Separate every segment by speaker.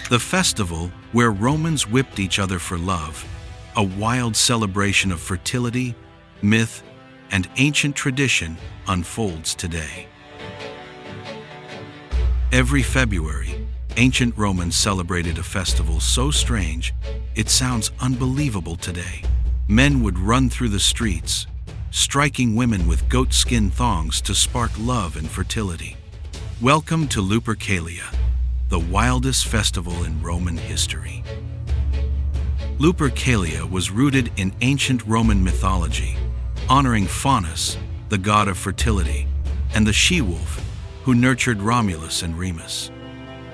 Speaker 1: The festival where Romans whipped each other for love, a wild celebration of fertility, myth, and ancient tradition unfolds today. Every February, ancient Romans celebrated a festival so strange, it sounds unbelievable today. Men would run through the streets, striking women with goatskin thongs to spark love and fertility. Welcome to Lupercalia, the wildest festival in Roman history. Lupercalia was rooted in ancient Roman mythology, honoring Faunus, the god of fertility, and the she-wolf, who nurtured Romulus and Remus.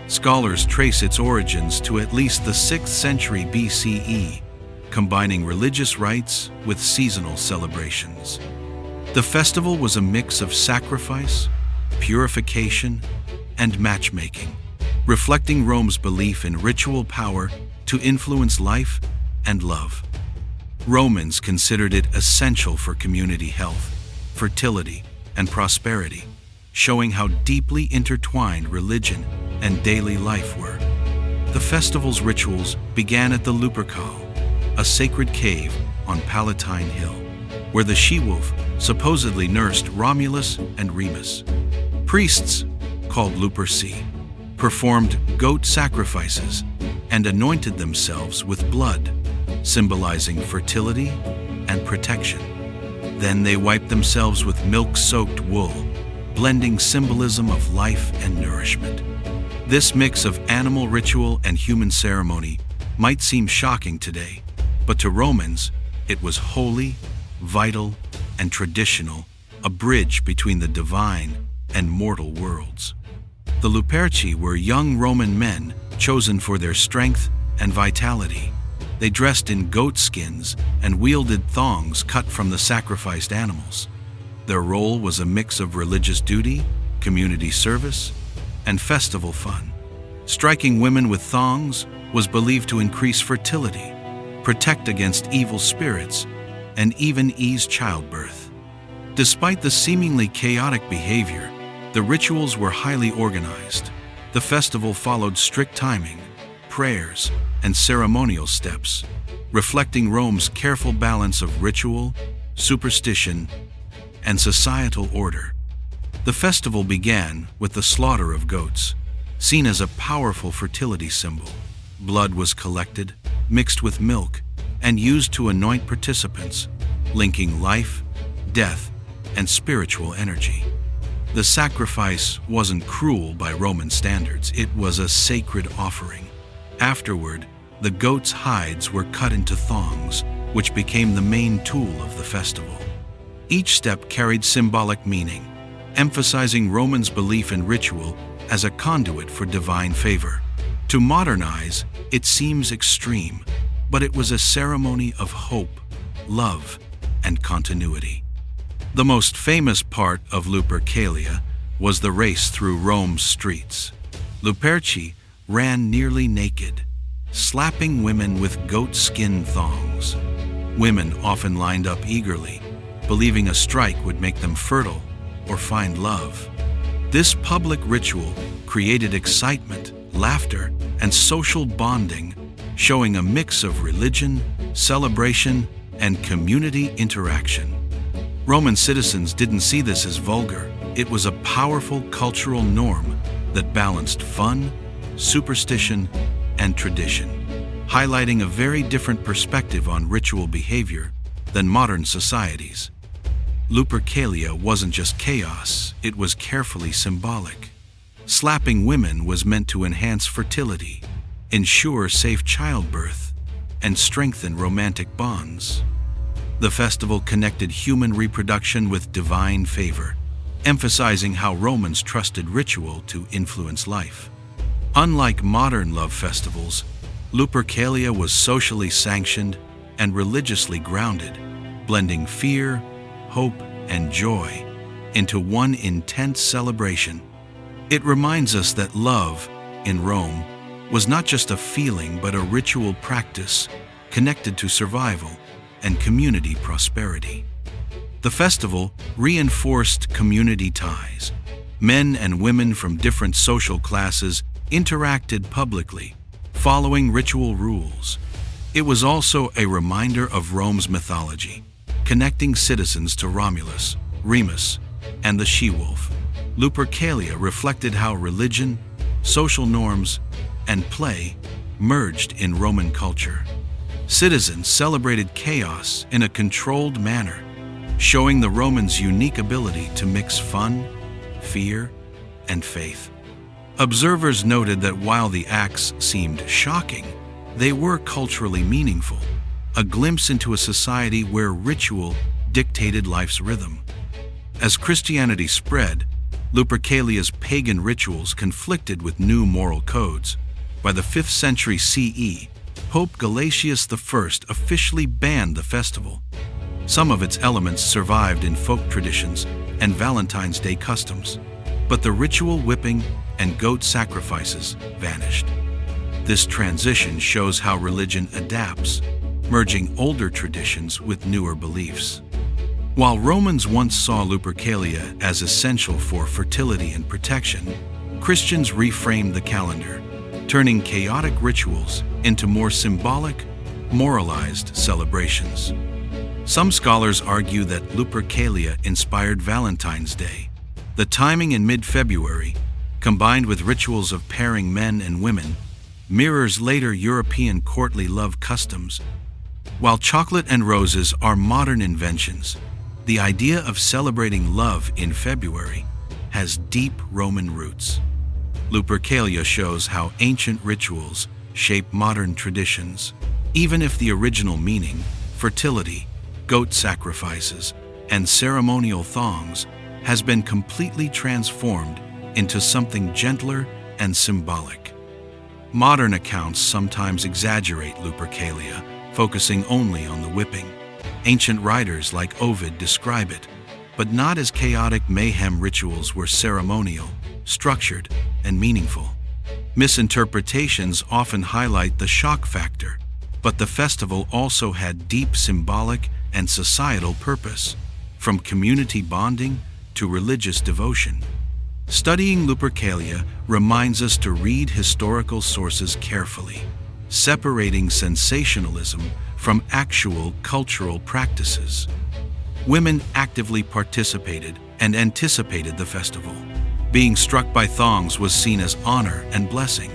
Speaker 1: Scholars trace its origins to at least the 6th century BCE, combining religious rites with seasonal celebrations. The festival was a mix of sacrifice, purification, and matchmaking, reflecting Rome's belief in ritual power to influence life and love. Romans considered it essential for community health, fertility, and prosperity, showing how deeply intertwined religion and daily life were. The festival's rituals began at the Lupercalia, a sacred cave on Palatine Hill, where the she-wolf supposedly nursed Romulus and Remus. Priests, called Luperci, performed goat sacrifices and anointed themselves with blood, symbolizing fertility and protection. Then they wiped themselves with milk-soaked wool, blending symbolism of life and nourishment. This mix of animal ritual and human ceremony might seem shocking today, but to Romans, it was holy, vital, and traditional, a bridge between the divine and mortal worlds. The Luperci were young Roman men chosen for their strength and vitality. They dressed in goat skins and wielded thongs cut from the sacrificed animals. Their role was a mix of religious duty, community service, and festival fun. Striking women with thongs was believed to increase fertility, protect against evil spirits, and even ease childbirth. Despite the seemingly chaotic behavior, the rituals were highly organized. The festival followed strict timing, prayers, and ceremonial steps, reflecting Rome's careful balance of ritual, superstition, and societal order. The festival began with the slaughter of goats, seen as a powerful fertility symbol. Blood was collected, mixed with milk, and used to anoint participants, linking life, death, and spiritual energy. The sacrifice wasn't cruel by Roman standards, it was a sacred offering. Afterward, the goats' hides were cut into thongs, which became the main tool of the festival. Each step carried symbolic meaning, emphasizing Romans' belief in ritual as a conduit for divine favor. To modern eyes, it seems extreme, but it was a ceremony of hope, love, and continuity. The most famous part of Lupercalia was the race through Rome's streets. Luperci ran nearly naked, slapping women with goat skin thongs. Women often lined up eagerly, believing a strike would make them fertile or find love. This public ritual created excitement, laughter, and social bonding, showing a mix of religion, celebration, and community interaction. Roman citizens didn't see this as vulgar. It was a powerful cultural norm that balanced fun, superstition, and tradition, highlighting a very different perspective on ritual behavior than modern societies. Lupercalia wasn't just chaos, it was carefully symbolic. Slapping women was meant to enhance fertility, ensure safe childbirth, and strengthen romantic bonds. The festival connected human reproduction with divine favor, emphasizing how Romans trusted ritual to influence life. Unlike modern love festivals, Lupercalia was socially sanctioned and religiously grounded, blending fear, hope, and joy into one intense celebration. It reminds us that love, in Rome, was not just a feeling but a ritual practice connected to survival and community prosperity. The festival reinforced community ties. Men and women from different social classes interacted publicly, following ritual rules. It was also a reminder of Rome's mythology, connecting citizens to Romulus, Remus, and the she-wolf. Lupercalia reflected how religion, social norms, and play merged in Roman culture. Citizens celebrated chaos in a controlled manner, showing the Romans' unique ability to mix fun, fear, and faith. Observers noted that while the acts seemed shocking, they were culturally meaningful, a glimpse into a society where ritual dictated life's rhythm. As Christianity spread, Lupercalia's pagan rituals conflicted with new moral codes. By the 5th century CE, Pope Gelasius I officially banned the festival. Some of its elements survived in folk traditions and Valentine's Day customs, but the ritual whipping and goat sacrifices vanished. This transition shows how religion adapts, merging older traditions with newer beliefs. While Romans once saw Lupercalia as essential for fertility and protection, Christians reframed the calendar, turning chaotic rituals into more symbolic, moralized celebrations. Some scholars argue that Lupercalia inspired Valentine's Day. The timing in mid-February, combined with rituals of pairing men and women, mirrors later European courtly love customs. While chocolate and roses are modern inventions, the idea of celebrating love in February has deep Roman roots. Lupercalia shows how ancient rituals shape modern traditions, even if the original meaning, fertility, goat sacrifices, and ceremonial thongs, has been completely transformed into something gentler and symbolic. Modern accounts sometimes exaggerate Lupercalia, focusing only on the whipping. Ancient writers like Ovid describe it, but not as chaotic mayhem. Rituals were ceremonial, structured, and meaningful. Misinterpretations often highlight the shock factor, but the festival also had deep symbolic and societal purpose, from community bonding to religious devotion. Studying Lupercalia reminds us to read historical sources carefully, separating sensationalism from actual cultural practices. Women actively participated and anticipated the festival. Being struck by thongs was seen as honor and blessing,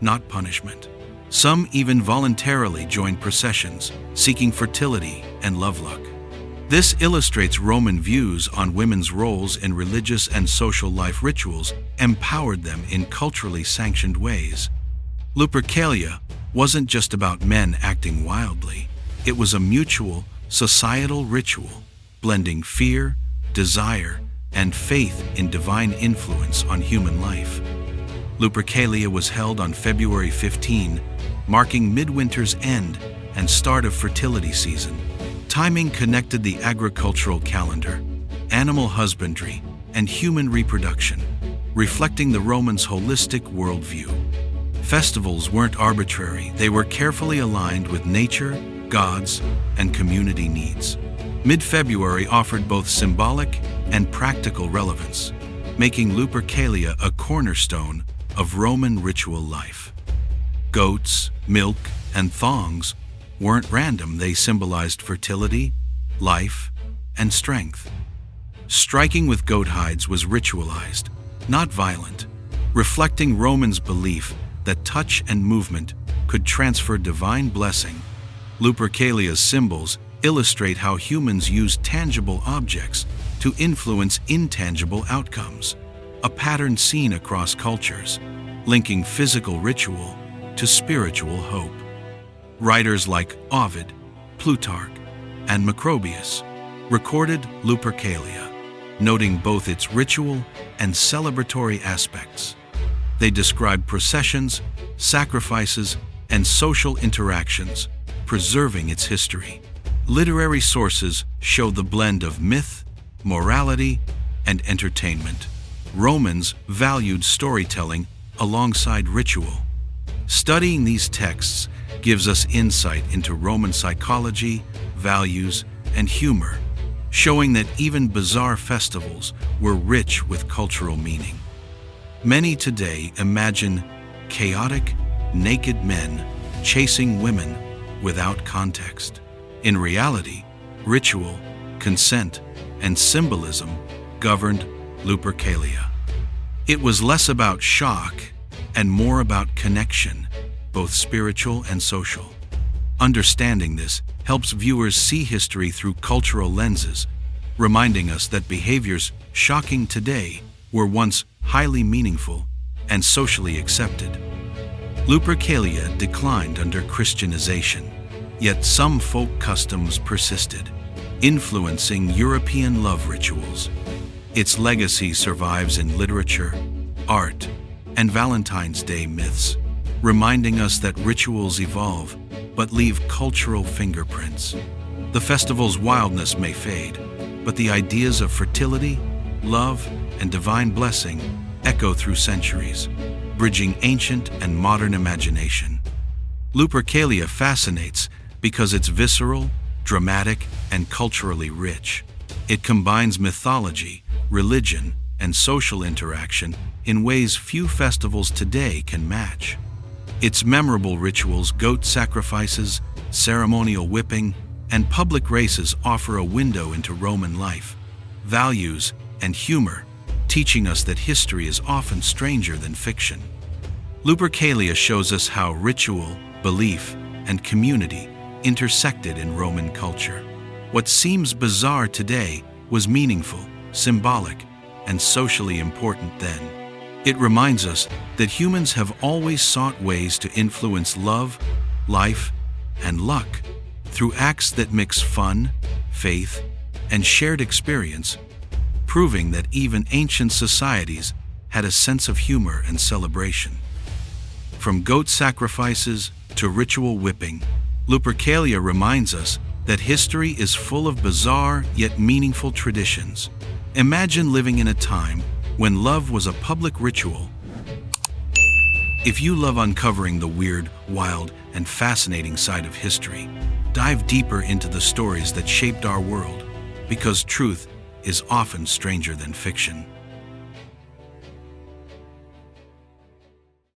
Speaker 1: not punishment. Some even voluntarily joined processions, seeking fertility and love luck. This illustrates Roman views on women's roles in religious and social life. Rituals empowered them in culturally sanctioned ways. Lupercalia wasn't just about men acting wildly. It was a mutual, societal ritual, blending fear, desire, and faith in divine influence on human life. Lupercalia was held on February 15, marking midwinter's end and start of fertility season. Timing connected the agricultural calendar, animal husbandry, and human reproduction, reflecting the Romans' holistic worldview. Festivals weren't arbitrary, they were carefully aligned with nature, gods, and community needs. Mid-February offered both symbolic and practical relevance, making Lupercalia a cornerstone of Roman ritual life. Goats, milk, and thongs weren't random, they symbolized fertility, life, and strength. Striking with goat hides was ritualized, not violent, reflecting Romans' belief that touch and movement could transfer divine blessing. Lupercalia's symbols illustrate how humans use tangible objects to influence intangible outcomes, a pattern seen across cultures, linking physical ritual to spiritual hope. Writers like Ovid, Plutarch, and Macrobius recorded Lupercalia, noting both its ritual and celebratory aspects. They described processions, sacrifices, and social interactions, preserving its history. Literary sources show the blend of myth, morality, and entertainment. Romans valued storytelling alongside ritual. Studying these texts gives us insight into Roman psychology, values, and humor, showing that even bizarre festivals were rich with cultural meaning. Many today imagine chaotic, naked men chasing women without context. In reality, ritual, consent, and symbolism governed Lupercalia. It was less about shock and more about connection, both spiritual and social. Understanding this helps viewers see history through cultural lenses, reminding us that behaviors shocking today were once highly meaningful and socially accepted. Lupercalia declined under Christianization, yet some folk customs persisted, influencing European love rituals. Its legacy survives in literature, art, and Valentine's Day myths, reminding us that rituals evolve but leave cultural fingerprints. The festival's wildness may fade, but the ideas of fertility, love, and divine blessing echo through centuries, bridging ancient and modern imagination. Lupercalia fascinates because it's visceral, dramatic, and culturally rich. It combines mythology, religion, and social interaction in ways few festivals today can match. Its memorable rituals, goat sacrifices, ceremonial whipping, and public races offer a window into Roman life, values, and humor, teaching us that history is often stranger than fiction. Lupercalia shows us how ritual, belief, and community intersected in Roman culture. What seems bizarre today was meaningful, symbolic, and socially important then. It reminds us that humans have always sought ways to influence love, life, and luck through acts that mix fun, faith, and shared experience, proving that even ancient societies had a sense of humor and celebration. From goat sacrifices to ritual whipping, Lupercalia reminds us that history is full of bizarre yet meaningful traditions. Imagine living in a time when love was a public ritual. If you love uncovering the weird, wild, and fascinating side of history, dive deeper into the stories that shaped our world, because truth is often stranger than fiction.